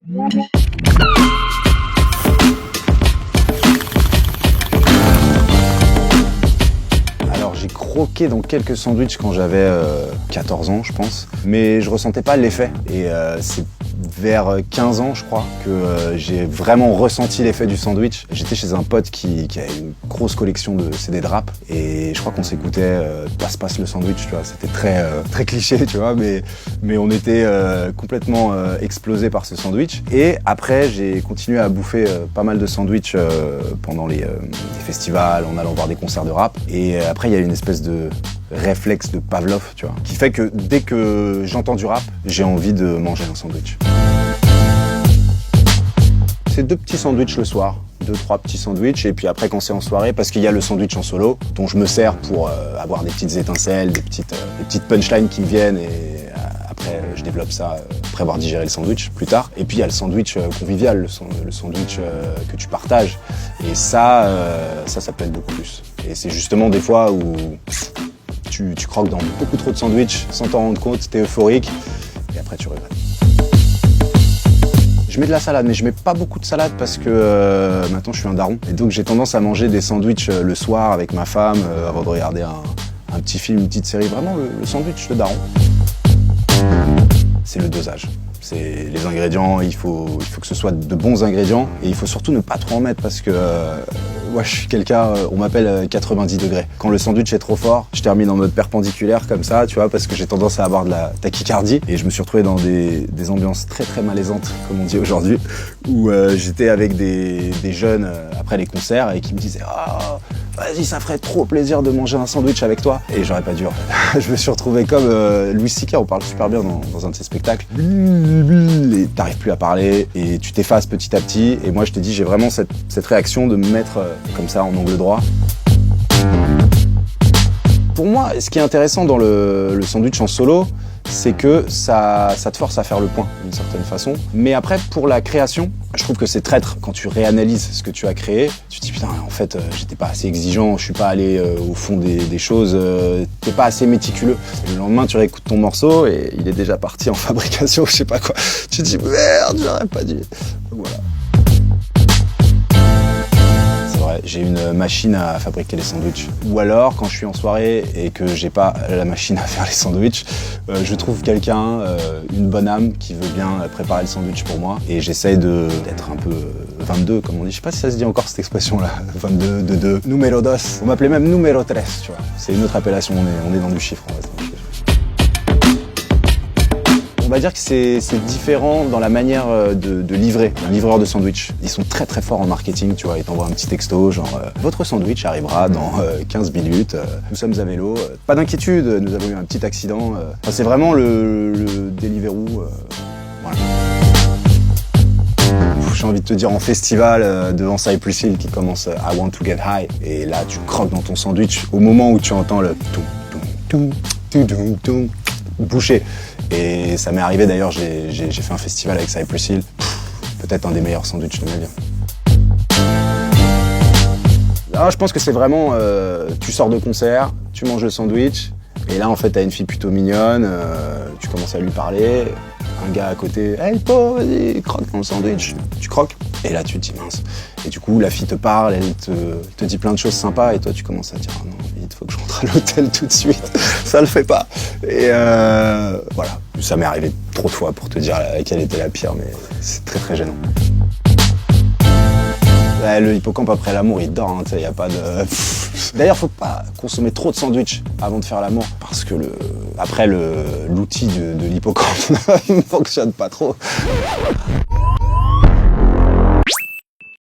Alors j'ai croqué dans quelques sandwichs quand j'avais 14 ans je pense, mais je ressentais pas l'effet. Et c'est vers 15 ans je crois que j'ai vraiment ressenti l'effet du sandwich. J'étais chez un pote qui avait une grosse collection de CD de rap et je crois qu'on s'écoutait Passe le sandwich, tu vois. C'était très cliché, tu vois, mais on était complètement explosé par ce sandwich. Et après j'ai continué à bouffer pas mal de sandwichs pendant les festivals, en allant voir des concerts de rap. Et après il y a une espèce de réflexe de Pavlov, tu vois, qui fait que dès que j'entends du rap, j'ai envie de manger un sandwich. C'est 2 petits sandwichs le soir, 2-3 petits sandwichs, et puis après quand c'est en soirée, parce qu'il y a le sandwich en solo, dont je me sers pour avoir des petites étincelles, des petites punchlines qui me viennent, et après je développe ça après avoir digéré le sandwich plus tard. Et puis il y a le sandwich convivial, le sandwich que tu partages, et ça plaît beaucoup plus. Et c'est justement des fois où tu croques dans beaucoup trop de sandwichs sans t'en rendre compte, t'es euphorique, et après tu regrettes. Je mets de la salade, mais je mets pas beaucoup de salade parce que maintenant je suis un daron. Et donc j'ai tendance à manger des sandwichs le soir avec ma femme avant de regarder un petit film, une petite série. Vraiment le sandwich de daron. C'est le dosage. C'est les ingrédients, il faut que ce soit de bons ingrédients et il faut surtout ne pas trop en mettre parce que moi je suis quelqu'un, on m'appelle 90 degrés. Quand le sandwich est trop fort, je termine en mode perpendiculaire comme ça, tu vois, parce que j'ai tendance à avoir de la tachycardie et je me suis retrouvé dans des ambiances très malaisantes, comme on dit aujourd'hui, où j'étais avec des jeunes après les concerts et qui me disaient ah, vas-y, ça ferait trop plaisir de manger un sandwich avec toi. Et j'aurais pas dû. Je me suis retrouvé comme Louis C.K., on parle super bien dans un de ses spectacles. Et t'arrives plus à parler et tu t'effaces petit à petit. Et moi, je te dis, j'ai vraiment cette réaction de me mettre comme ça en angle droit. Pour moi, ce qui est intéressant dans le sandwich en solo, c'est que ça te force à faire le point d'une certaine façon. Mais après, pour la création, je trouve que c'est traître quand tu réanalyses ce que tu as créé. Tu te dis putain, en fait, j'étais pas assez exigeant, je suis pas allé au fond des choses, t'es pas assez méticuleux. Et le lendemain, tu réécoutes ton morceau et il est déjà parti en fabrication, je sais pas quoi. Tu te dis merde, j'aurais pas dû. Donc, voilà. J'ai une machine à fabriquer les sandwichs. Ou alors, quand je suis en soirée et que j'ai pas la machine à faire les sandwichs, je trouve quelqu'un, une bonne âme qui veut bien préparer le sandwich pour moi. Et j'essaye d'être un peu 22, comme on dit. Je sais pas si ça se dit encore cette expression-là. 22, 2, numéro 2. On m'appelait même numéro 13, tu vois. C'est une autre appellation, on est dans du chiffre, on reste dans du chiffre. On va dire que c'est différent dans la manière de livrer, un livreur de sandwich. Ils sont très forts en marketing, tu vois, ils t'envoient un petit texto genre votre sandwich arrivera dans 15 minutes, nous sommes à vélo, pas d'inquiétude, nous avons eu un petit accident. Enfin, c'est vraiment le Deliveroo. Voilà. J'ai envie de te dire en festival devant Cypress Hill qui commence I want to get high, et là tu croques dans ton sandwich au moment où tu entends le boucher. Et ça m'est arrivé d'ailleurs, j'ai fait un festival avec Cypress Hill, peut-être un des meilleurs sandwichs de ma vie. Là, je pense que c'est vraiment, tu sors de concert, tu manges le sandwich, et là en fait t'as une fille plutôt mignonne, tu commences à lui parler, un gars à côté, hey po, vas-y, croque dans le sandwich, tu croques, et là tu te dis mince. Et du coup la fille te parle, elle te dit plein de choses sympas, et toi tu commences à dire ah non, il faut que je rentre à l'hôtel tout de suite, ça le fait pas. Et voilà, ça m'est arrivé trop de fois pour te dire quelle était la pire, mais c'est très gênant. Ouais, le hippocampe après l'amour, il dort, hein, y a pas de... D'ailleurs, faut pas consommer trop de sandwich avant de faire l'amour, parce que après l'outil de l'hippocampe ne fonctionne pas trop.